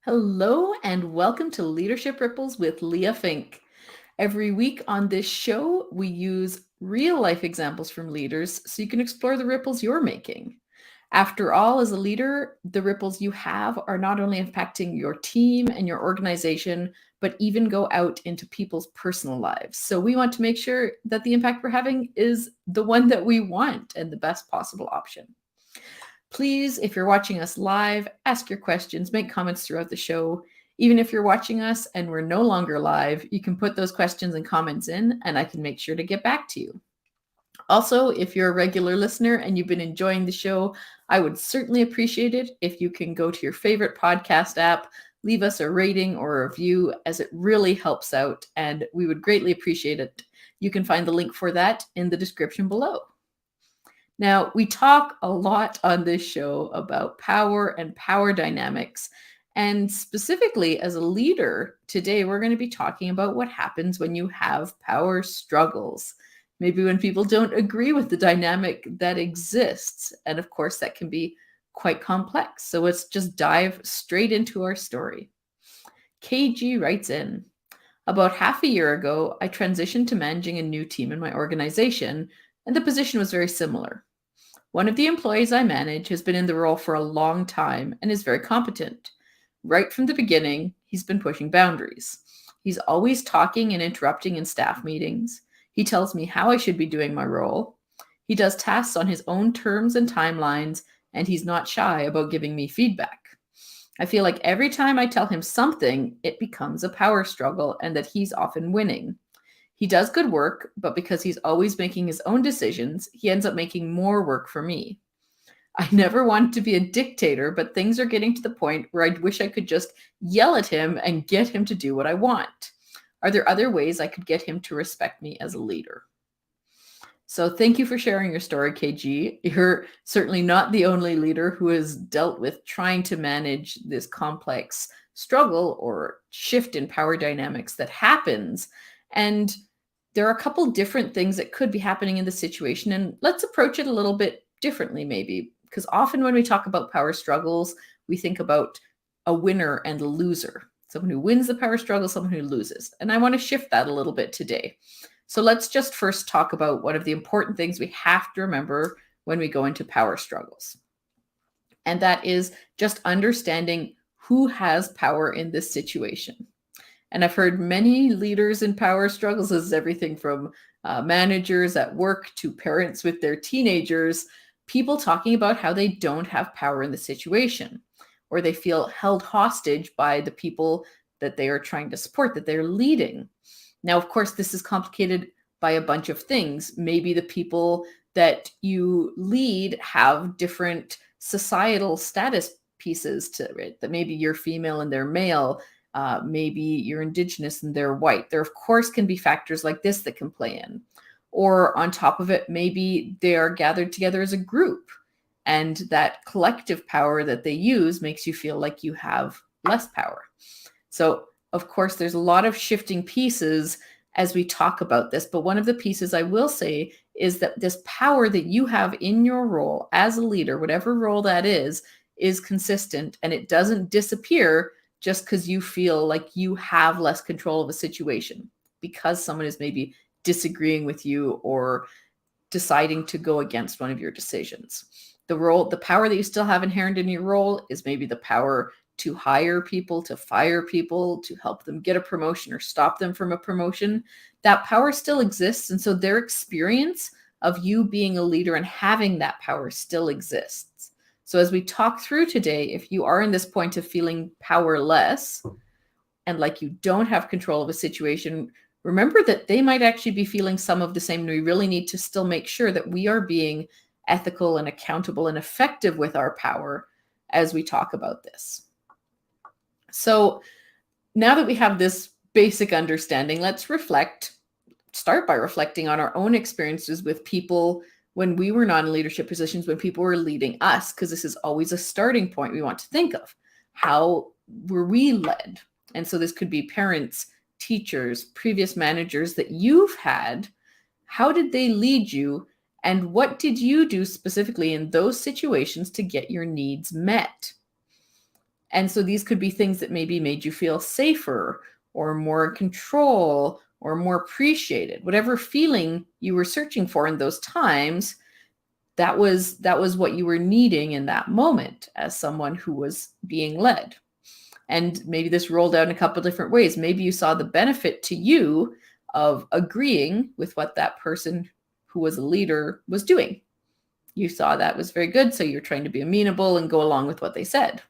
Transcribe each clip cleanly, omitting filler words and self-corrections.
Hello and welcome to Leadership Ripples with Leah Fink. Every week on this show, we use real life examples from leaders so you can explore the ripples you're making. After all, as a leader, the ripples you have are not only impacting your team and your organization, but even go out into people's personal lives. So we want to make sure that the impact we're having is the one that we want and the best possible option. Please, if you're watching us live, ask your questions, make comments throughout the show. Even if you're watching us and we're no longer live, you can put those questions and comments in, and I can make sure to get back to you. Also, if you're a regular listener and you've been enjoying the show, I would certainly appreciate it if you can go to your favorite podcast app, leave us a rating or a review, as it really helps out, and we would greatly appreciate it. You can find the link for that in the description below. Now, we talk a lot on this show about power and power dynamics. And specifically, as a leader, today we're going to be talking about what happens when you have power struggles. Maybe when people don't agree with the dynamic that exists. And of course, that can be quite complex. So let's just dive straight into our story. KG writes in, about half a year ago, I transitioned to managing a new team in my organization, and the position was very similar. One of the employees I manage has been in the role for a long time and is very competent. Right from the beginning, he's been pushing boundaries. He's always talking and interrupting in staff meetings. He tells me how I should be doing my role. He does tasks on his own terms and timelines, and he's not shy about giving me feedback. I feel like every time I tell him something, it becomes a power struggle and that he's often winning. He does good work, but because he's always making his own decisions, he ends up making more work for me. I never wanted to be a dictator, but things are getting to the point where I wish I could just yell at him and get him to do what I want. Are there other ways I could get him to respect me as a leader? So thank you for sharing your story, KG. You're certainly not the only leader who has dealt with trying to manage this complex struggle or shift in power dynamics that happens. And there are a couple different things that could be happening in the situation. And let's approach it a little bit differently, maybe, because often when we talk about power struggles, we think about a winner and a loser, someone who wins the power struggle, someone who loses. And I want to shift that a little bit today. So let's just first talk about one of the important things we have to remember when we go into power struggles. And that is just understanding who has power in this situation. And I've heard many leaders in power struggles. This is everything from managers at work to parents with their teenagers, people talking about how they don't have power in the situation, or they feel held hostage by the people that they are trying to support, that they're leading. Now, of course, this is complicated by a bunch of things. Maybe the people that you lead have different societal status pieces to it, that maybe you're female and they're male, maybe you're indigenous and they're white. There, of course, can be factors like this that can play in. Or on top of it, maybe they are gathered together as a group, and that collective power that they use makes you feel like you have less power. So, of course, there's a lot of shifting pieces as we talk about this. But one of the pieces I will say is that this power that you have in your role as a leader, whatever role that is consistent, and it doesn't disappear just because you feel like you have less control of a situation, because someone is maybe disagreeing with you or deciding to go against one of your decisions. The power that you still have inherent in your role is maybe the power to hire people, to fire people, to help them get a promotion or stop them from a promotion. That power still exists. And so their experience of you being a leader and having that power still exists. So as we talk through today, if you are in this point of feeling powerless and like you don't have control of a situation, remember that they might actually be feeling some of the same. And we really need to still make sure that we are being ethical and accountable and effective with our power as we talk about this. So now that we have this basic understanding, let's start by reflecting on our own experiences with people when we were not in leadership positions, when people were leading us, because this is always a starting point we want to think of. How were we led? And so this could be parents, teachers, previous managers that you've had. How did they lead you? And what did you do specifically in those situations to get your needs met? And so these could be things that maybe made you feel safer or more in control or more appreciated. Whatever feeling you were searching for in those times, that was what you were needing in that moment as someone who was being led. And maybe this rolled out in a couple of different ways. Maybe you saw the benefit to you of agreeing with what that person who was a leader was doing. You saw that was very good, so you're trying to be amenable and go along with what they said.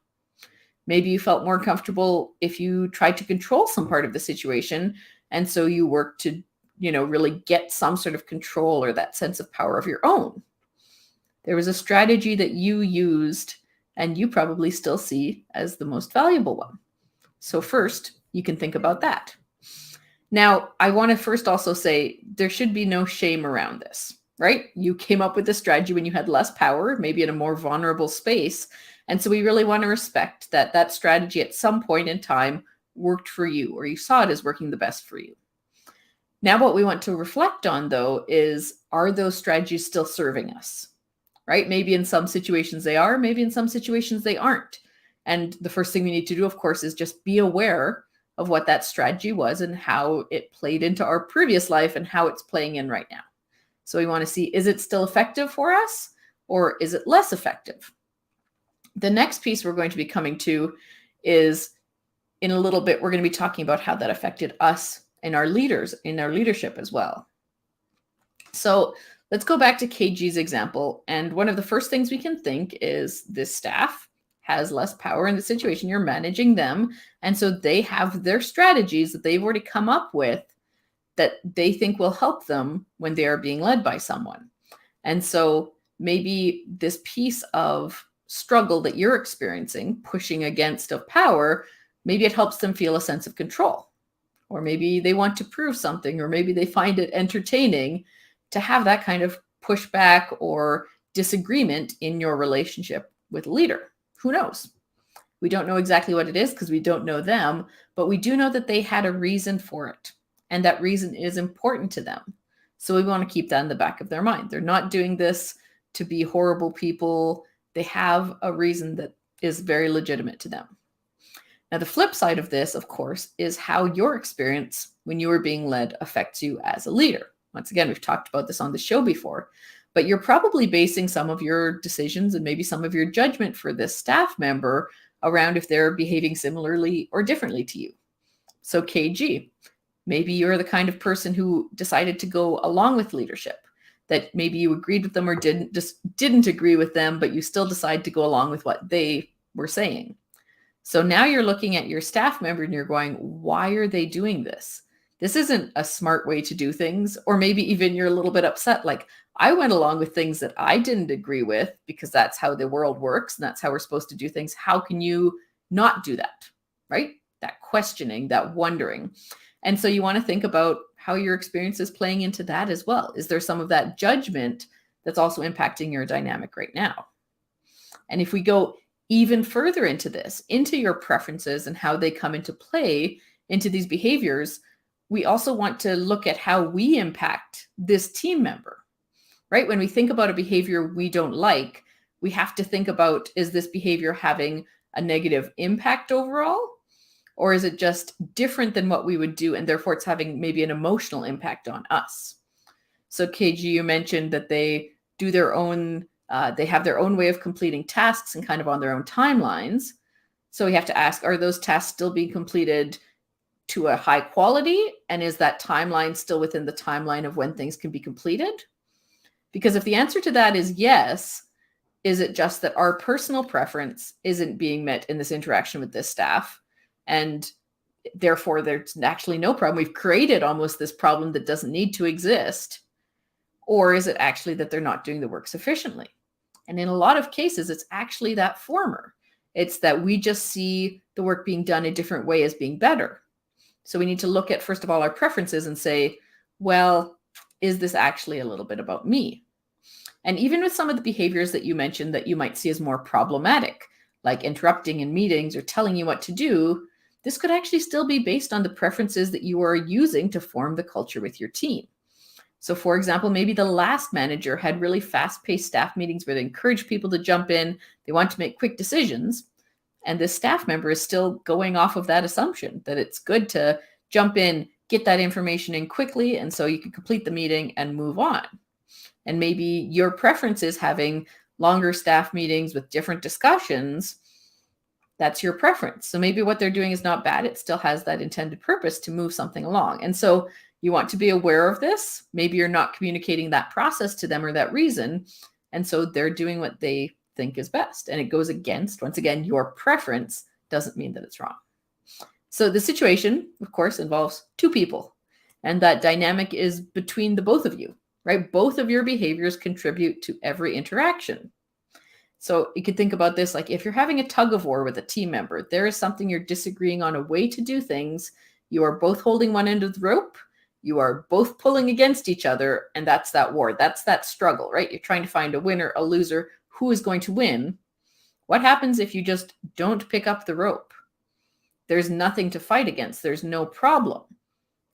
Maybe you felt more comfortable if you tried to control some part of the situation, and so you worked to, really get some sort of control or that sense of power of your own. There was a strategy that you used and you probably still see as the most valuable one. So first, you can think about that. Now, I want to first also say there should be no shame around this, right? You came up with this strategy when you had less power, maybe in a more vulnerable space. And so we really want to respect that that strategy at some point in time worked for you, or you saw it as working the best for you. Now, what we want to reflect on, though, is, are those strategies still serving us, right? Maybe in some situations they are, maybe in some situations they aren't. And the first thing we need to do, of course, is just be aware of what that strategy was and how it played into our previous life and how it's playing in right now. So we want to see, is it still effective for us or is it less effective? The next piece we're going to be coming to is, in a little bit, we're going to be talking about how that affected us and our leaders in our leadership as well. So let's go back to KG's example. And one of the first things we can think is this staff has less power in the situation. You're managing them. And so they have their strategies that they've already come up with that they think will help them when they are being led by someone. And so maybe this piece of struggle that you're experiencing, pushing against of power, maybe it helps them feel a sense of control. Or maybe they want to prove something, or maybe they find it entertaining to have that kind of pushback or disagreement in your relationship with a leader. Who knows? We don't know exactly what it is because we don't know them, but we do know that they had a reason for it. And that reason is important to them. So we want to keep that in the back of their mind. They're not doing this to be horrible people. They have a reason that is very legitimate to them. Now, the flip side of this, of course, is how your experience when you were being led affects you as a leader. Once again, we've talked about this on the show before, but you're probably basing some of your decisions and maybe some of your judgment for this staff member around if they're behaving similarly or differently to you. So KG, maybe you're the kind of person who decided to go along with leadership, that maybe you agreed with them or didn't agree with them, but you still decide to go along with what they were saying. So now you're looking at your staff member and you're going, why are they doing this? This isn't a smart way to do things. Or maybe even you're a little bit upset, like, I went along with things that I didn't agree with because that's how the world works and that's how we're supposed to do things. How can you not do that, right? That questioning, that wondering. And so you want to think about how your experience is playing into that as well. Is there some of that judgment that's also impacting your dynamic right now? And if we go even further into this, into your preferences and how they come into play into these behaviors, we also want to look at how we impact this team member, right? When we think about a behavior we don't like, we have to think about, is this behavior having a negative impact overall? Or is it just different than what we would do, and therefore it's having maybe an emotional impact on us? So KG, you mentioned that they do their own, they have their own way of completing tasks and kind of on their own timelines. So we have to ask, are those tasks still being completed to a high quality? And is that timeline still within the timeline of when things can be completed? Because if the answer to that is yes, is it just that our personal preference isn't being met in this interaction with this staff? And therefore, there's actually no problem. We've created almost this problem that doesn't need to exist. Or is it actually that they're not doing the work sufficiently? And in a lot of cases, it's actually that former. It's that we just see the work being done a different way as being better. So we need to look at, first of all, our preferences and say, well, is this actually a little bit about me? And even with some of the behaviors that you mentioned that you might see as more problematic, like interrupting in meetings or telling you what to do, this could actually still be based on the preferences that you are using to form the culture with your team. So for example, maybe the last manager had really fast-paced staff meetings where they encourage people to jump in. They want to make quick decisions. And this staff member is still going off of that assumption that it's good to jump in, get that information in quickly, and so you can complete the meeting and move on. And maybe your preference is having longer staff meetings with different discussions. That's your preference. So maybe what they're doing is not bad. It still has that intended purpose to move something along. And so you want to be aware of this. Maybe you're not communicating that process to them or that reason. And so they're doing what they think is best. And it goes against, once again, your preference doesn't mean that it's wrong. So the situation, of course, involves two people. And that dynamic is between the both of you, right? Both of your behaviors contribute to every interaction. So you could think about this like if you're having a tug of war with a team member, there is something you're disagreeing on, a way to do things. You are both holding one end of the rope. You are both pulling against each other. And that's that war. That's that struggle, right? You're trying to find a winner, a loser, who is going to win. What happens if you just don't pick up the rope? There's nothing to fight against. There's no problem.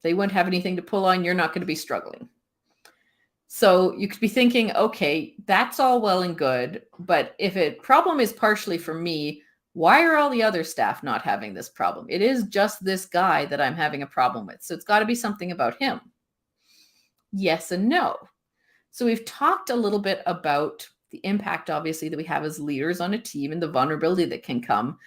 They wouldn't have anything to pull on. You're not going to be struggling. So you could be thinking, okay, that's all well and good, but if a problem is partially for me, why are all the other staff not having this problem? It is just this guy that I'm having a problem with. So it's got to be something about him. Yes and no. So we've talked a little bit about the impact, obviously, that we have as leaders on a team and the vulnerability that can come.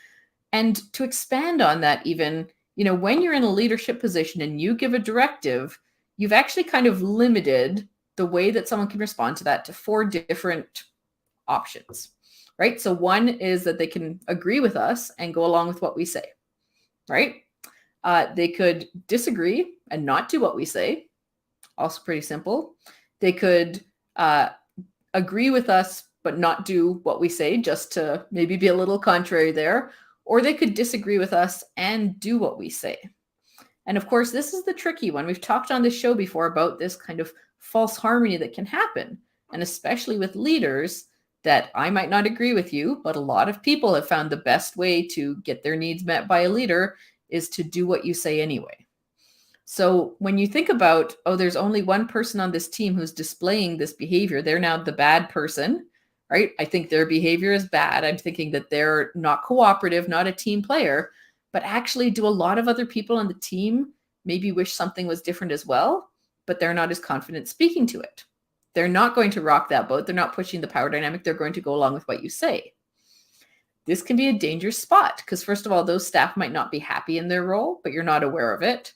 And to expand on that, even, when you're in a leadership position and you give a directive, you've actually kind of limited the way that someone can respond to that to 4 different options, right? So one is that they can agree with us and go along with what we say, right? They could disagree and not do what we say. Also pretty simple. They could agree with us, but not do what we say, just to maybe be a little contrary there. Or they could disagree with us and do what we say. And of course, this is the tricky one. We've talked on this show before about this kind of false harmony that can happen. And especially with leaders, that I might not agree with you, but a lot of people have found the best way to get their needs met by a leader is to do what you say anyway. So when you think about, there's only one person on this team who's displaying this behavior, they're now the bad person, right? I think their behavior is bad. I'm thinking that they're not cooperative, not a team player, but actually do a lot of other people on the team maybe wish something was different as well, but they're not as confident speaking to it. They're not going to rock that boat. They're not pushing the power dynamic. They're going to go along with what you say. This can be a dangerous spot because, first of all, those staff might not be happy in their role, but you're not aware of it.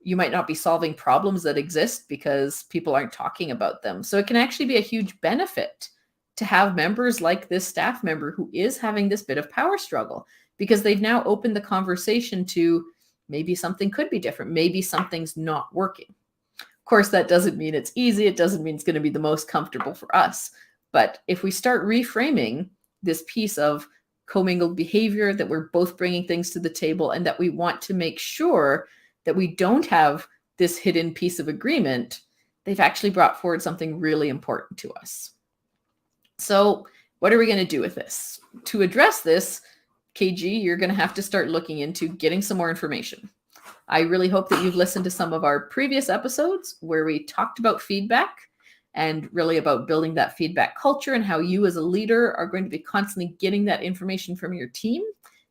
You might not be solving problems that exist because people aren't talking about them. So it can actually be a huge benefit to have members like this staff member who is having this bit of power struggle, because they've now opened the conversation to maybe something could be different. Maybe something's not working. Of course, that doesn't mean it's easy. It doesn't mean it's going to be the most comfortable for us. But if we start reframing this piece of commingled behavior, that we're both bringing things to the table and that we want to make sure that we don't have this hidden piece of agreement, they've actually brought forward something really important to us. So what are we going to do with this? To address this, KG, you're going to have to start looking into getting some more information. I really hope that you've listened to some of our previous episodes where we talked about feedback and really about building that feedback culture and how you as a leader are going to be constantly getting that information from your team.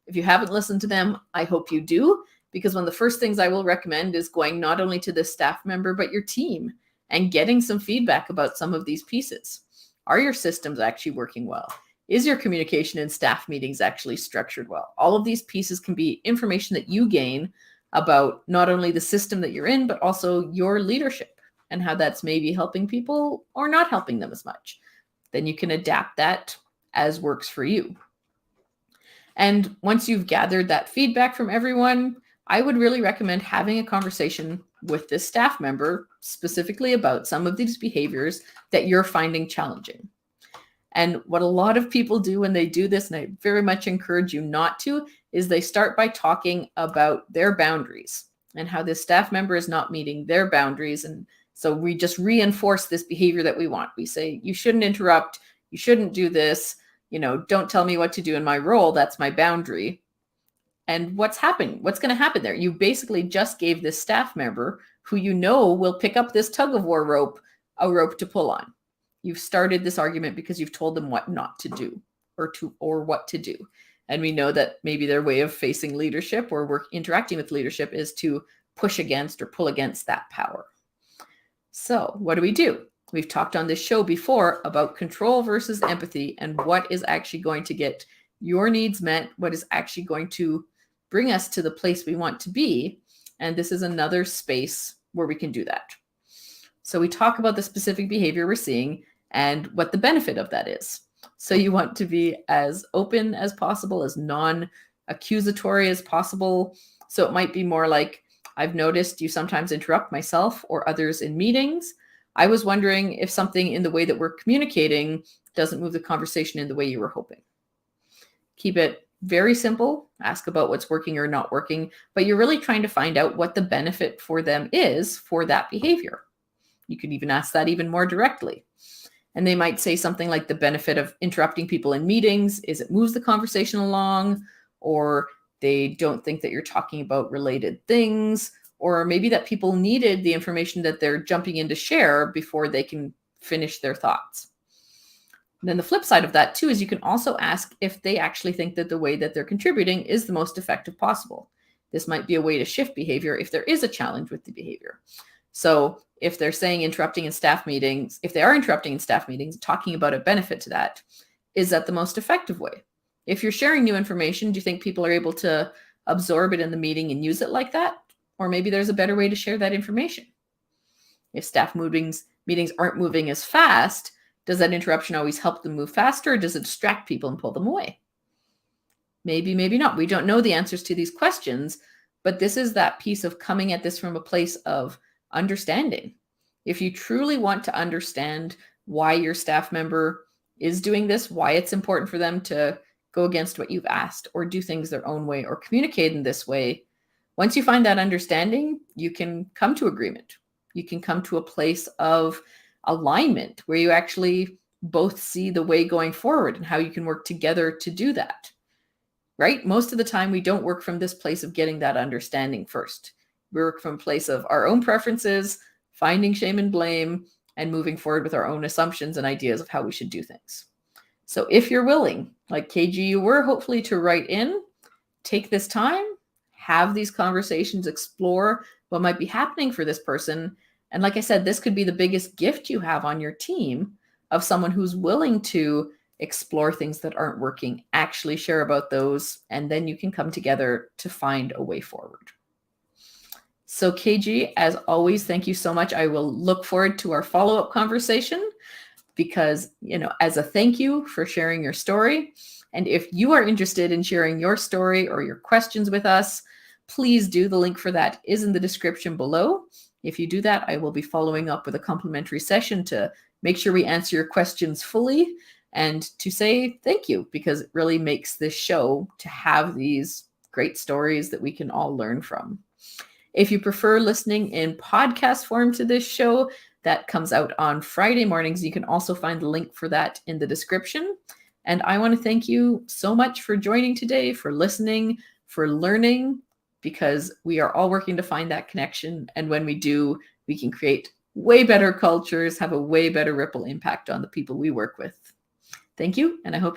If you haven't listened to them, I hope you do, because one of the first things I will recommend is going not only to this staff member, but your team and getting some feedback about some of these pieces. Are your systems actually working well? Is your communication in staff meetings actually structured well? All of these pieces can be information that you gain about not only the system that you're in, but also your leadership and how that's maybe helping people or not helping them as much. Then you can adapt that as works for you. And once you've gathered that feedback from everyone, I would really recommend having a conversation with this staff member specifically about some of these behaviors that you're finding challenging. And what a lot of people do when they do this, and I very much encourage you not to, is they start by talking about their boundaries and how this staff member is not meeting their boundaries. And so we just reinforce this behavior that we want. We say, you shouldn't interrupt, you shouldn't do this, don't tell me what to do in my role, that's my boundary. And what's happening? What's going to happen there? You basically just gave this staff member who will pick up this tug of war rope, a rope to pull on. You've started this argument because you've told them what not to do or what to do. And we know that maybe their way of facing leadership or interacting with leadership is to push against or pull against that power. So what do? We've talked on this show before about control versus empathy and what is actually going to get your needs met, what is actually going to bring us to the place we want to be. And this is another space where we can do that. So we talk about the specific behavior we're seeing and what the benefit of that is. So you want to be as open as possible, as non-accusatory as possible. So it might be more like, I've noticed you sometimes interrupt myself or others in meetings. I was wondering if something in the way that we're communicating doesn't move the conversation in the way you were hoping. Keep it very simple. Ask about what's working or not working, but you're really trying to find out what the benefit for them is for that behavior. You could even ask that even more directly. And they might say something like the benefit of interrupting people in meetings is it moves the conversation along, or they don't think that you're talking about related things, or maybe that people needed the information that they're jumping in to share before they can finish their thoughts. And then the flip side of that too is you can also ask if they actually think that the way that they're contributing is the most effective possible. This might be a way to shift behavior if there is a challenge with the behavior. So if they're saying interrupting in staff meetings, if they are interrupting in staff meetings, talking about a benefit to that, is that the most effective way? If you're sharing new information, do you think people are able to absorb it in the meeting and use it like that? Or maybe there's a better way to share that information. If staff meetings aren't moving as fast, does that interruption always help them move faster, or does it distract people and pull them away? Maybe, maybe not. We don't know the answers to these questions, but this is that piece of coming at this from a place of understanding. If you truly want to understand why your staff member is doing this, why it's important for them to go against what you've asked or do things their own way or communicate in this way, once you find that understanding, you can come to agreement. You can come to a place of alignment where you actually both see the way going forward and how you can work together to do that. Right? Most of the time, we don't work from this place of getting that understanding first. We work from a place of our own preferences, finding shame and blame, and moving forward with our own assumptions and ideas of how we should do things. So if you're willing, like KG, you were hopefully to write in, take this time, have these conversations, explore what might be happening for this person. And like I said, this could be the biggest gift you have on your team of someone who's willing to explore things that aren't working, actually share about those, and then you can come together to find a way forward. So KG, as always, thank you so much. I will look forward to our follow-up conversation because, as a thank you for sharing your story. And if you are interested in sharing your story or your questions with us, please do. The link for that is in the description below. If you do that, I will be following up with a complimentary session to make sure we answer your questions fully and to say thank you, because it really makes this show to have these great stories that we can all learn from. If you prefer listening in podcast form to this show, that comes out on Friday mornings. You can also find the link for that in the description. And I want to thank you so much for joining today, for listening, for learning, because we are all working to find that connection. And when we do, we can create way better cultures, have a way better ripple impact on the people we work with. Thank you, and I hope you